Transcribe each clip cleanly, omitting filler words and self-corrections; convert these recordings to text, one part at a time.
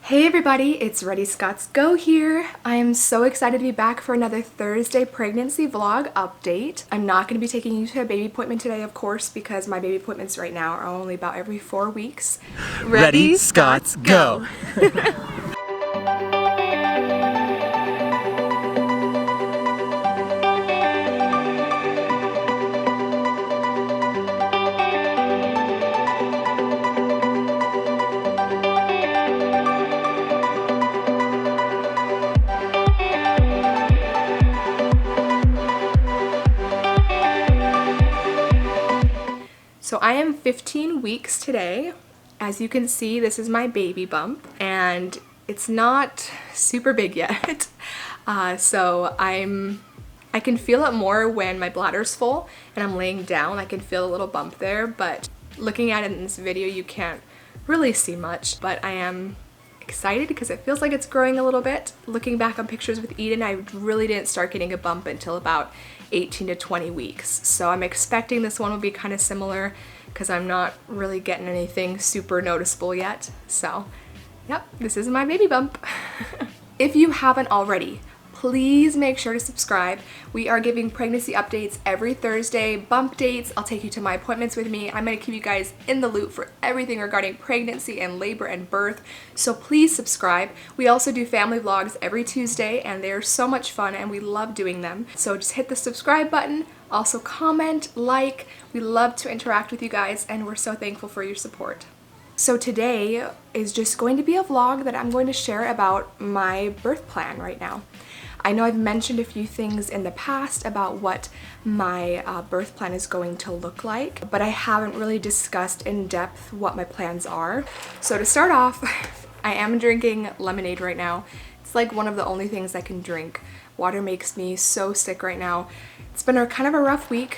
Hey everybody, it's ReadyScottsGo here. I am so excited to be back for another Thursday pregnancy vlog update. I'm not going to be taking you to a baby appointment today, of course, because my baby appointments right now are only about every 4 weeks. Ready, Scots, go! So I am 15 weeks today. As you can see, this is my baby bump, and it's not super big yet. So I can feel it more when my bladder's full and I'm laying down. I can feel a little bump there, but looking at it in this video, you can't really see much. But I am excited because it feels like it's growing a little bit. Looking back on pictures with Eden, I really didn't start getting a bump until about 18 to 20 weeks. So I'm expecting this one will be kind of similar because I'm not really getting anything super noticeable yet. So yep, this is my baby bump. If you haven't already, please make sure to subscribe. We are giving pregnancy updates every Thursday, bump dates. I'll take you to my appointments with me. I'm going to keep you guys in the loop for everything regarding pregnancy and labor and birth. So please subscribe. We also do family vlogs every Tuesday, and they're so much fun and we love doing them. So just hit the subscribe button. Also comment, like. We love to interact with you guys and we're so thankful for your support. So today is just going to be a vlog that I'm going to share about my birth plan right now. I know I've mentioned a few things in the past about what my birth plan is going to look like, but I haven't really discussed in depth what my plans are. So to start off, I am drinking lemonade right now. It's like one of the only things I can drink. Water makes me so sick right now. It's been kind of a rough week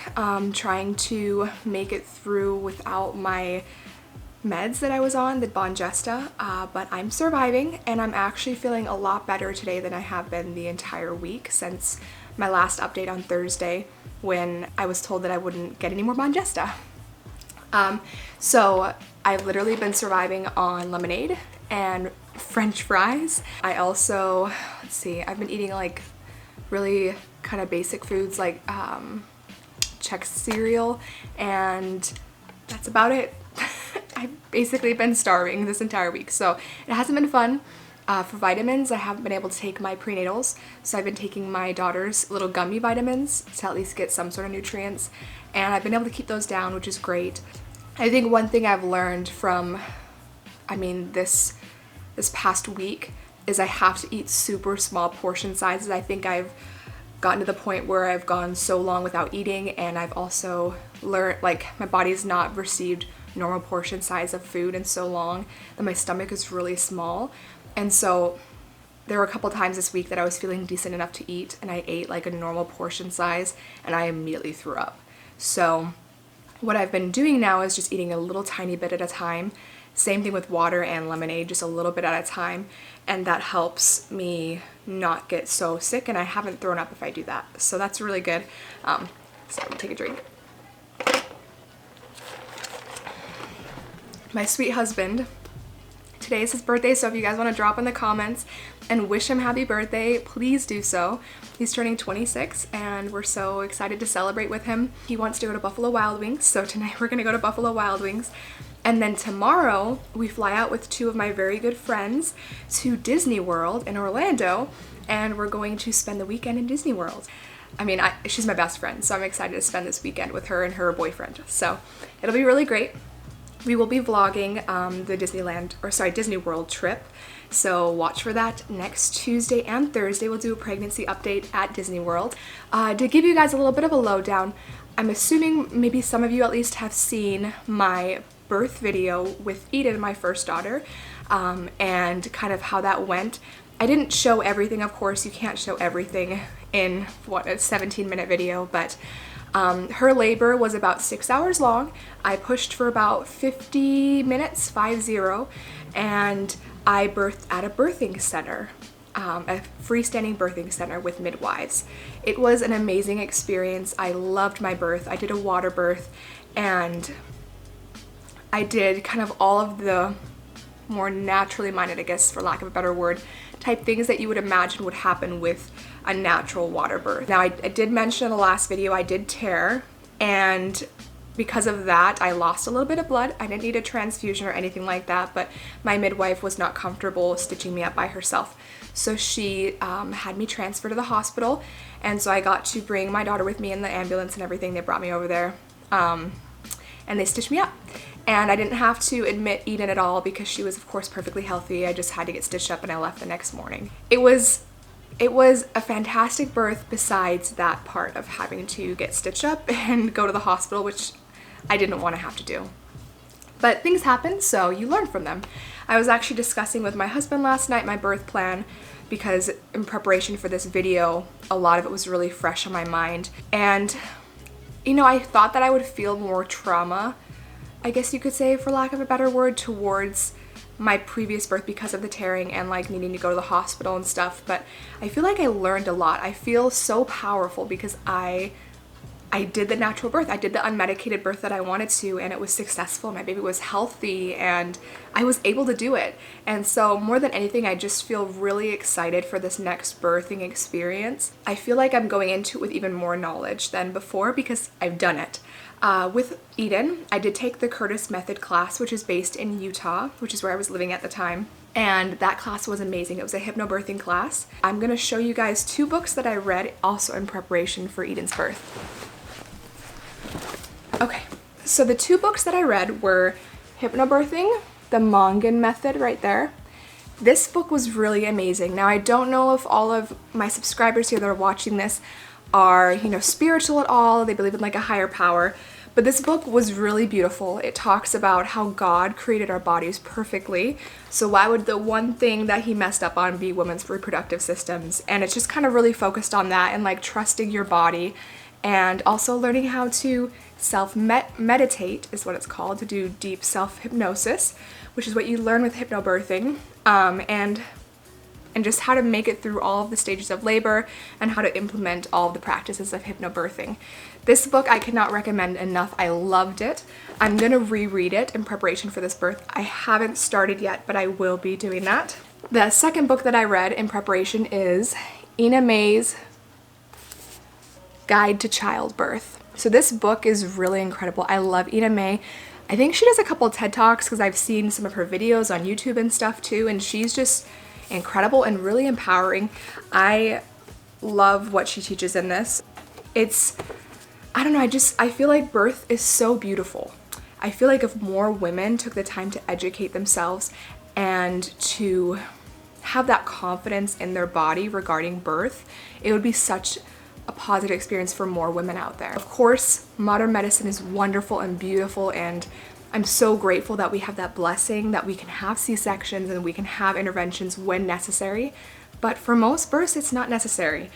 trying to make it through without my meds that I was on, the Bonjesta, but I'm surviving and I'm actually feeling a lot better today than I have been the entire week since my last update on Thursday when I was told that I wouldn't get any more Bonjesta. So I've literally been surviving on lemonade and French fries. I also, let's see, I've been eating like really kind of basic foods like Chex cereal, and that's about it. I've basically been starving this entire week, so it hasn't been fun. For vitamins, I haven't been able to take my prenatals, so I've been taking my daughter's little gummy vitamins to at least get some sort of nutrients, and I've been able to keep those down, which is great. I think one thing I've learned from, this past week is I have to eat super small portion sizes. I think I've gotten to the point where I've gone so long without eating, and I've also learned, like, my body's not received normal portion size of food in so long that my stomach is really small. And so there were a couple times this week that I was feeling decent enough to eat and I ate like a normal portion size and I immediately threw up. So what I've been doing now is just eating a little tiny bit at a time. Same thing with water and lemonade, just a little bit at a time, and that helps me not get so sick, and I haven't thrown up if I do that. So that's really good. So I'm gonna take a drink. My sweet husband, today is his birthday, so if you guys want to drop in the comments and wish him happy birthday, please do so. He's turning 26 and we're so excited to celebrate with him. He wants to go to Buffalo Wild Wings, so tonight we're gonna go to Buffalo Wild Wings. And then tomorrow we fly out with 2 of my very good friends to Disney World in Orlando, and we're going to spend the weekend in Disney World. She's my best friend, so I'm excited to spend this weekend with her and her boyfriend. So it'll be really great. We will be vlogging the Disney World trip, so watch for that next Tuesday and Thursday. We'll do a pregnancy update at Disney World. To give you guys a little bit of a lowdown, I'm assuming maybe some of you at least have seen my birth video with Eden, my first daughter, and kind of how that went. I didn't show everything, of course. You can't show everything in a 17-minute video, but her labor was about 6 hours long. I pushed for about 50 minutes, 50, and I birthed at a birthing center, a freestanding birthing center with midwives. It was an amazing experience. I loved my birth. I did a water birth, and I did kind of all of the more naturally minded, I guess for lack of a better word, type things that you would imagine would happen with a natural water birth. Now I did mention in the last video I did tear, and because of that I lost a little bit of blood. I didn't need a transfusion or anything like that, but my midwife was not comfortable stitching me up by herself. So she had me transferred to the hospital, and so I got to bring my daughter with me in the ambulance and everything. They brought me over there and they stitched me up. And I didn't have to admit Eden at all because she was of course perfectly healthy. I just had to get stitched up and I left the next morning. It was a fantastic birth besides that part of having to get stitched up and go to the hospital, which I didn't want to have to do. But things happen, so you learn from them. I was actually discussing with my husband last night my birth plan because in preparation for this video, a lot of it was really fresh on my mind. And you know, I thought that I would feel more trauma, I guess you could say for lack of a better word, towards my previous birth because of the tearing and like needing to go to the hospital and stuff, but I feel like I learned a lot. I feel so powerful because I did the natural birth. I did the unmedicated birth that I wanted to, and it was successful. My baby was healthy and I was able to do it. And so more than anything, I just feel really excited for this next birthing experience. I feel like I'm going into it with even more knowledge than before because I've done it. With Eden, I did take the Curtis Method class, which is based in Utah, which is where I was living at the time. And that class was amazing. It was a hypnobirthing class. I'm gonna show you guys 2 books that I read also in preparation for Eden's birth. Okay, so the 2 books that I read were Hypnobirthing, the Mongan Method right there. This book was really amazing. Now I don't know if all of my subscribers here that are watching this are, you know, spiritual at all, they believe in like a higher power, but this book was really beautiful. It talks about how God created our bodies perfectly, so why would the one thing that he messed up on be women's reproductive systems? And it's just kind of really focused on that and like trusting your body, and also learning how to self-meditate is what it's called, to do deep self-hypnosis, which is what you learn with hypnobirthing, and just how to make it through all of the stages of labor and how to implement all of the practices of hypnobirthing. This book I cannot recommend enough. I loved it. I'm gonna reread it in preparation for this birth. I haven't started yet, but I will be doing that. The second book that I read in preparation is Ina May's Guide to Childbirth. So this book is really incredible. I love Ina May. I think she does a couple TED Talks because I've seen some of her videos on YouTube and stuff too, and she's just incredible and really empowering. I love what she teaches in this. I don't know, I feel like birth is so beautiful. I feel like if more women took the time to educate themselves and to have that confidence in their body regarding birth, it would be such a positive experience for more women out there. Of course, modern medicine is wonderful and beautiful, and I'm so grateful that we have that blessing that we can have C-sections and we can have interventions when necessary, but for most births it's not necessary.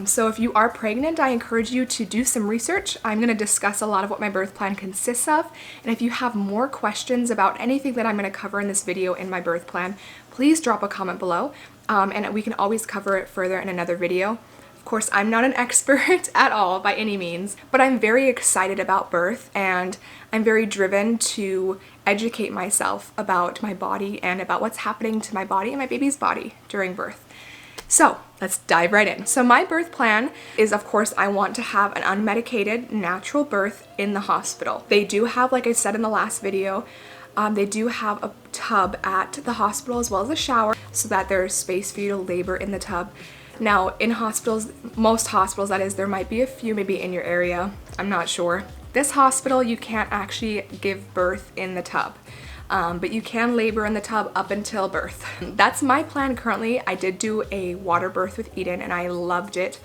So if you are pregnant, I encourage you to do some research. I'm going to discuss a lot of what my birth plan consists of, and if you have more questions about anything that I'm going to cover in this video in my birth plan, please drop a comment below, and we can always cover it further in another video. Of course, I'm not an expert at all by any means, but I'm very excited about birth, and I'm very driven to educate myself about my body and about what's happening to my body and my baby's body during birth. So let's dive right in. So my birth plan is, of course, I want to have an unmedicated natural birth in the hospital. They do have, like I said in the last video, they do have a tub at the hospital as well as a shower so that there's space for you to labor in the tub. Now in hospitals, most hospitals that is, there might be a few maybe in your area, I'm not sure. This hospital you can't actually give birth in the tub, but you can labor in the tub up until birth. That's my plan currently. I did do a water birth with Eden and I loved it.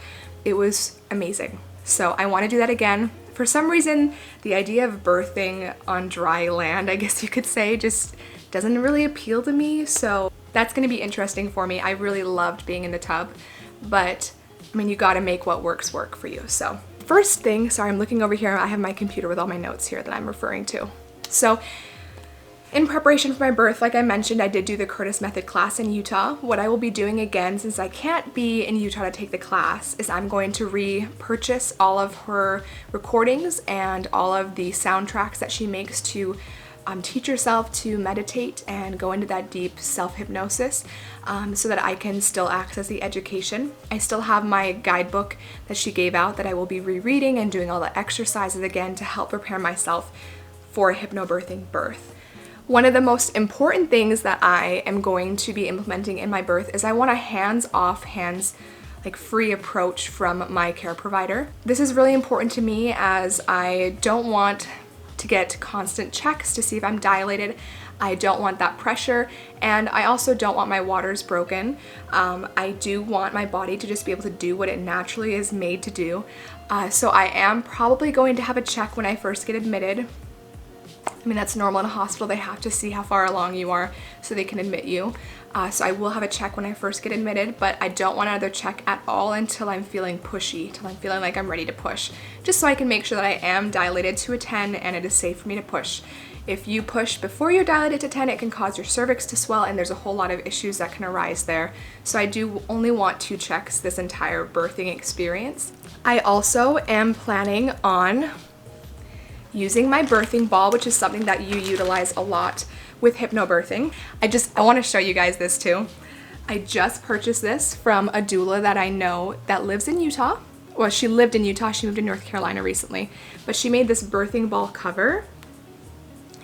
It was amazing. So I want to do that again. For some reason, the idea of birthing on dry land, I guess you could say, just doesn't really appeal to me. So that's going to be interesting for me. I really loved being in the tub, but I mean, you got to make what works work for you. So first thing, sorry, I'm looking over here. I have my computer with all my notes here that I'm referring to. So in preparation for my birth, like I mentioned, I did do the Curtis Method class in Utah. What I will be doing again, since I can't be in Utah to take the class, is I'm going to repurchase all of her recordings and all of the soundtracks that she makes to teach yourself to meditate and go into that deep self-hypnosis so that I can still access the education. I still have my guidebook that she gave out that I will be rereading and doing all the exercises again to help prepare myself for a hypnobirthing birth. One of the most important things that I am going to be implementing in my birth is I want a hands-off, free approach from my care provider. This is really important to me as I don't want to get constant checks to see if I'm dilated. I don't want that pressure, and I also don't want my waters broken. I do want my body to just be able to do what it naturally is made to do. So I am probably going to have a check when I first get admitted. I mean, that's normal in a hospital. They have to see how far along you are so they can admit you. So I will have a check when I first get admitted, but I don't want another check at all until I'm feeling pushy, until I'm feeling like I'm ready to push, just so I can make sure that I am dilated to a 10 and it is safe for me to push. If you push before you're dilated to 10, it can cause your cervix to swell, and there's a whole lot of issues that can arise there. So I do only want 2 checks this entire birthing experience. I also am planning on using my birthing ball, which is something that you utilize a lot with hypnobirthing. I want to show you guys this too. I just purchased this from a doula that I know that lives in Utah. Well, she lived in Utah, she moved to North Carolina recently, but she made this birthing ball cover.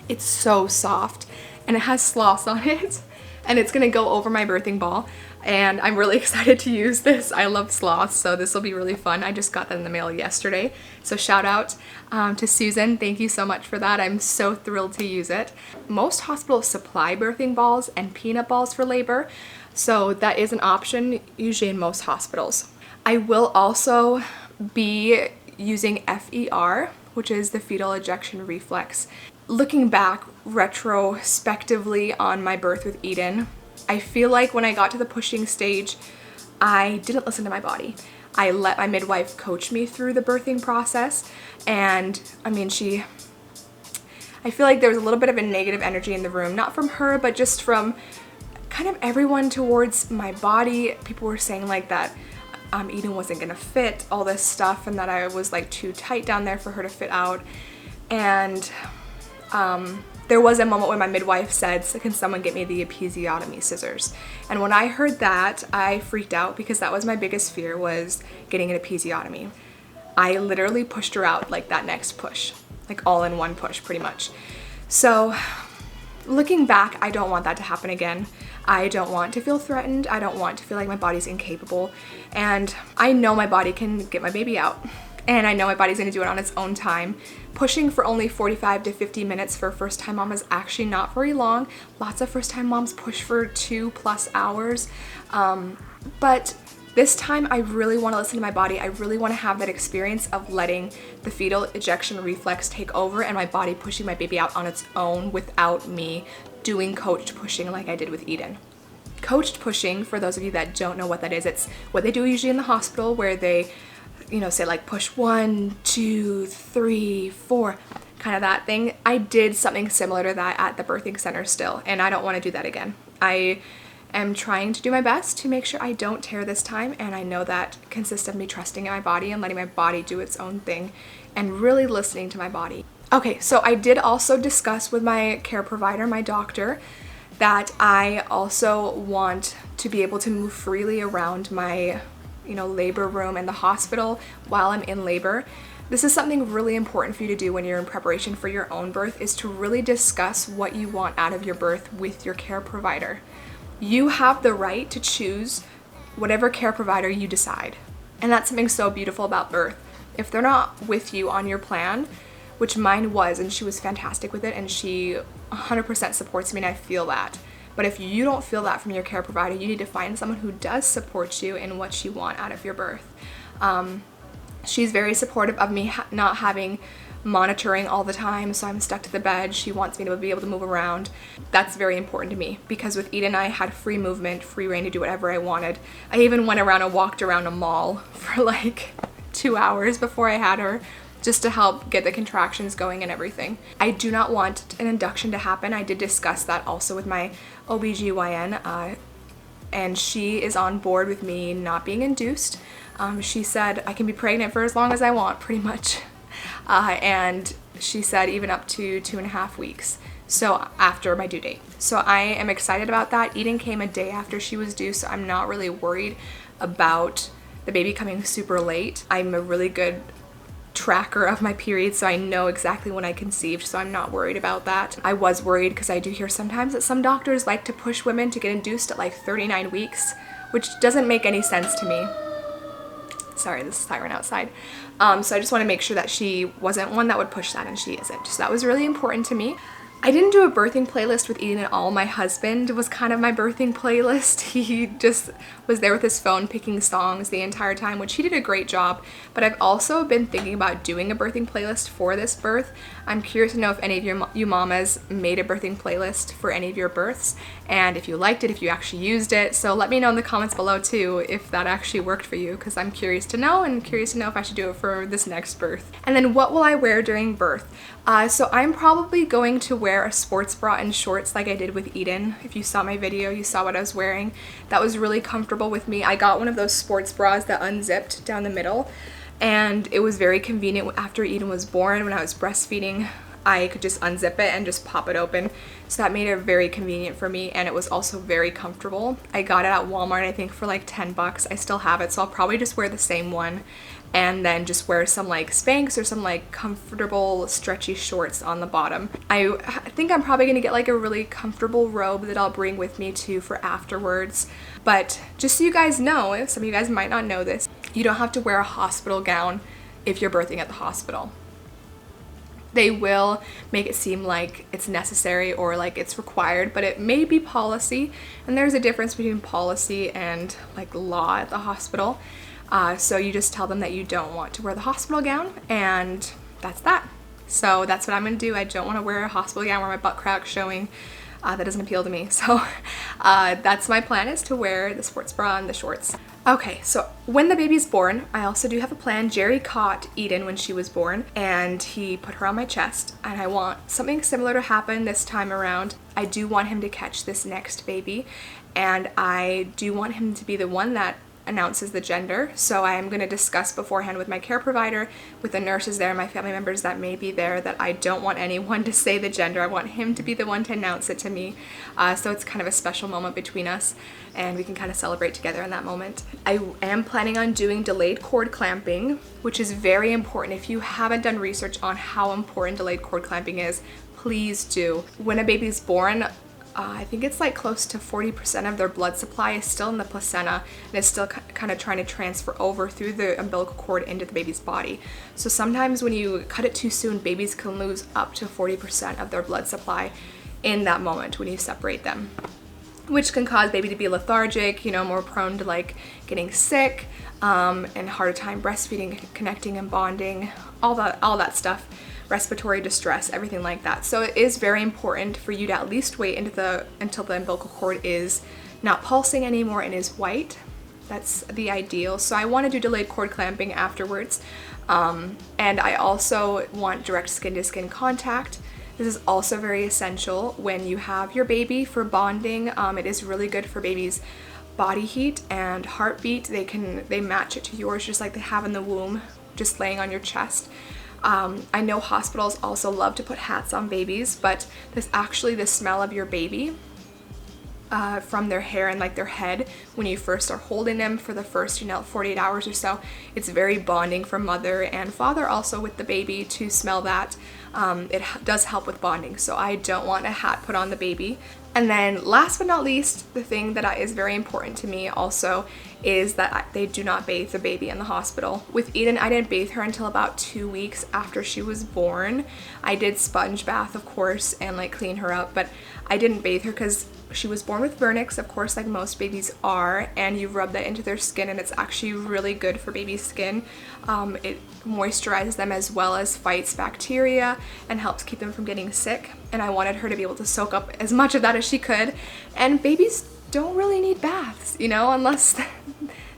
It's so soft and it has sloths on it, and it's gonna go over my birthing ball. And I'm really excited to use this. I love sloths, so this will be really fun. I just got that in the mail yesterday. So shout out to Susan. Thank you so much for that. I'm so thrilled to use it. Most hospitals supply birthing balls and peanut balls for labor, so that is an option usually in most hospitals. I will also be using FER, which is the fetal ejection reflex. Looking back retrospectively on my birth with Eden, I feel like when I got to the pushing stage, I didn't listen to my body. I let my midwife coach me through the birthing process, and I feel like there was a little bit of a negative energy in the room, not from her, but just from kind of everyone towards my body. People were saying like that Eden wasn't gonna fit, all this stuff, and that I was like too tight down there for her to fit out. And there was a moment when my midwife said, can someone get me the episiotomy scissors? And when I heard that, I freaked out because that was my biggest fear, was getting an episiotomy. I literally pushed her out like that next push, like all in one push pretty much. So looking back, I don't want that to happen again. I don't want to feel threatened. I don't want to feel like my body's incapable. And I know my body can get my baby out. And I know my body's gonna do it on its own time. Pushing for only 45 to 50 minutes for a first-time mom is actually not very long. Lots of first-time moms push for 2+ hours. But this time I really wanna listen to my body. I really wanna have that experience of letting the fetal ejection reflex take over and my body pushing my baby out on its own without me doing coached pushing like I did with Eden. Coached pushing, for those of you that don't know what that is, it's what they do usually in the hospital, where they say like push 1, 2, 3, 4, kind of that thing. I did something similar to that at the birthing center still, and I don't want to do that again. I am trying to do my best to make sure I don't tear this time, and I know that consists of me trusting in my body and letting my body do its own thing and really listening to my body. Okay, so I did also discuss with my care provider, my doctor, that I also want to be able to move freely around my labor room and the hospital while I'm in labor. This is something really important for you to do when you're in preparation for your own birth, is to really discuss what you want out of your birth with your care provider. You have the right to choose whatever care provider you decide. And that's something so beautiful about birth. If they're not with you on your plan, which mine was, and she was fantastic with it, and she 100% supports me, and I feel that. But if you don't feel that from your care provider, you need to find someone who does support you in what you want out of your birth. She's very supportive of me not having monitoring all the time, so I'm stuck to the bed. She wants me to be able to move around. That's very important to me, because with Eden, I had free movement, free reign to do whatever I wanted. I even went around and walked around a mall for like 2 hours before I had her, just to help get the contractions going and everything. I do not want an induction to happen. I did discuss that also with my OBGYN, and she is on board with me not being induced. She said I can be pregnant for as long as I want, pretty much. And she said even up to 2.5 weeks. so after my due date. So I am excited about that. Eden came a day after she was due, so I'm not really worried about the baby coming super late. I'm a really good tracker of my period, so I know exactly when I conceived, so I'm not worried about that. I was worried because I do hear sometimes that some doctors like to push women to get induced at like 39 weeks, which doesn't make any sense to me. Sorry, this is siren outside. So I just want to make sure that she wasn't one that would push that, and she isn't. So that was really important to me. I didn't do a birthing playlist with Eden at all. My husband was kind of my birthing playlist. He just was there with his phone picking songs the entire time, which he did a great job. But I've also been thinking about doing a birthing playlist for this birth. I'm curious to know if any of you mamas made a birthing playlist for any of your births, and if you liked it, if you actually used it. So let me know in the comments below too if that actually worked for you, because I'm curious to know, and curious to know if I should do it for this next birth. And then what will I wear during birth? So I'm probably going to wear a sports bra and shorts like I did with Eden. If you saw my video, you saw what I was wearing. That was really comfortable with me. I got one of those sports bras that unzipped down the middle, and it was very convenient after Eden was born. When I was breastfeeding, I could just unzip it and just pop it open. So that made it very convenient for me, and it was also very comfortable. I got it at Walmart, I think for like 10 bucks. I still have it, so I'll probably just wear the same one and then just wear some like Spanx or some like comfortable stretchy shorts on the bottom. I think I'm probably gonna get like a really comfortable robe that I'll bring with me too for afterwards. But just so you guys know, some of you guys might not know this, you don't have to wear a hospital gown if you're birthing at the hospital. They will make it seem like it's necessary or like it's required, but it may be policy, and there's a difference between policy and like law at the hospital. So you just tell them that you don't want to wear the hospital gown, and that's that. So that's what I'm gonna do. I don't want to wear a hospital gown where my butt crack's showing. That doesn't appeal to me. So that's my plan, is to wear the sports bra and the shorts. Okay, so when the baby's born, I also do have a plan. Jerry caught Eden when she was born, and he put her on my chest, and I want something similar to happen this time around. I do want him to catch this next baby, and I do want him to be the one that announces the gender. So I am going to discuss beforehand with my care provider, with the nurses there, my family members that may be there, that I don't want anyone to say the gender. I want him to be the one to announce it to me. So it's kind of a special moment between us, and we can kind of celebrate together in that moment. I am planning on doing delayed cord clamping, which is very important. If you haven't done research on how important delayed cord clamping is, please do. When a baby's born, I think it's like close to 40% of their blood supply is still in the placenta, and is still kind of trying to transfer over through the umbilical cord into the baby's body. So sometimes when you cut it too soon, babies can lose up to 40% of their blood supply in that moment when you separate them, which can cause baby to be lethargic, you know, more prone to like getting sick, and harder time breastfeeding, connecting and bonding, all that stuff. Respiratory distress, everything like that. So it is very important for you to at least wait until the umbilical cord is not pulsing anymore and is white. That's the ideal. So I want to do delayed cord clamping afterwards. And I also want direct skin to skin contact. This is also very essential when you have your baby for bonding. It is really good for babies' body heat and heartbeat. They match it to yours just like they have in the womb, just laying on your chest. I know hospitals also love to put hats on babies, but the smell of your baby from their hair and like their head when you first are holding them for the first 48 hours or so, it's very bonding for mother and father also with the baby to smell that. It does help with bonding, so I don't want a hat put on the baby. And then last but not least, the thing that is very important to me also is that they do not bathe the baby in the hospital. With Eden, I didn't bathe her until about 2 weeks after she was born. I did sponge bath, of course, and like clean her up, but I didn't bathe her because she was born with vernix, of course, like most babies are, and you rub that into their skin, and it's actually really good for baby skin. It moisturizes them as well as fights bacteria and helps keep them from getting sick. And I wanted her to be able to soak up as much of that as she could. And babies don't really need baths, you know, unless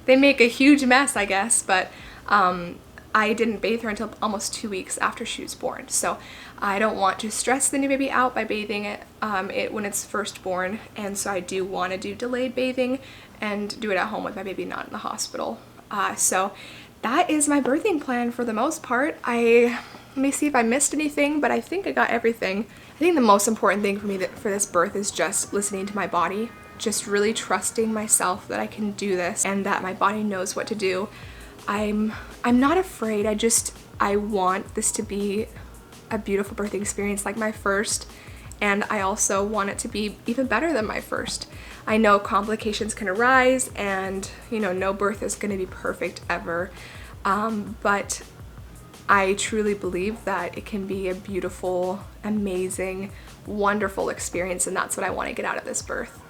they make a huge mess, I guess. But I didn't bathe her until almost 2 weeks after she was born. So I don't want to stress the new baby out by bathing it when it's first born. And so I do want to do delayed bathing and do it at home with my baby, not in the hospital. So that is my birthing plan for the most part. I Let me see if I missed anything, but I think I got everything. I think the most important thing for me for this birth is just listening to my body, just really trusting myself that I can do this and that my body knows what to do. I'm not afraid. I want this to be a beautiful birthing experience like my first, and I also want it to be even better than my first. I know complications can arise, and no birth is going to be perfect ever, but I truly believe that it can be a beautiful, amazing, wonderful experience, and that's what I want to get out of this birth.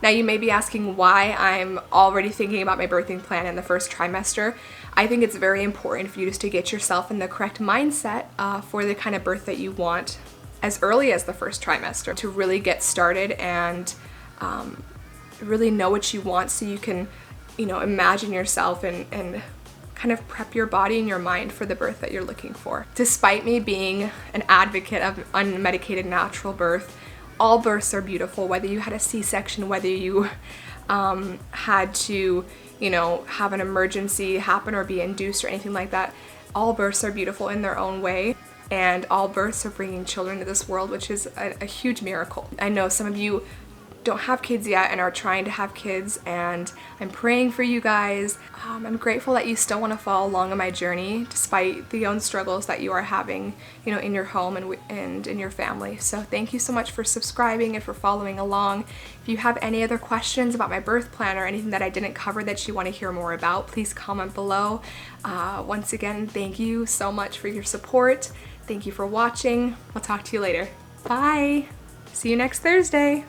Now you may be asking why I'm already thinking about my birthing plan in the first trimester. I think it's very important for you just to get yourself in the correct mindset for the kind of birth that you want as early as the first trimester, to really get started and really know what you want, so you can imagine yourself and kind of prep your body and your mind for the birth that you're looking for. Despite me being an advocate of unmedicated natural birth, all births are beautiful, whether you had a C-section, whether you had to, have an emergency happen or be induced or anything like that. All births are beautiful in their own way, and all births are bringing children to this world, which is a huge miracle. I know some of you don't have kids yet and are trying to have kids, and I'm praying for you guys. I'm grateful that you still want to follow along on my journey despite the own struggles that you are having, in your home and in your family. So thank you so much for subscribing and for following along. If you have any other questions about my birth plan or anything that I didn't cover that you want to hear more about, please comment below. Once again, thank you so much for your support. Thank you for watching. I'll talk to you later. Bye. See you next Thursday.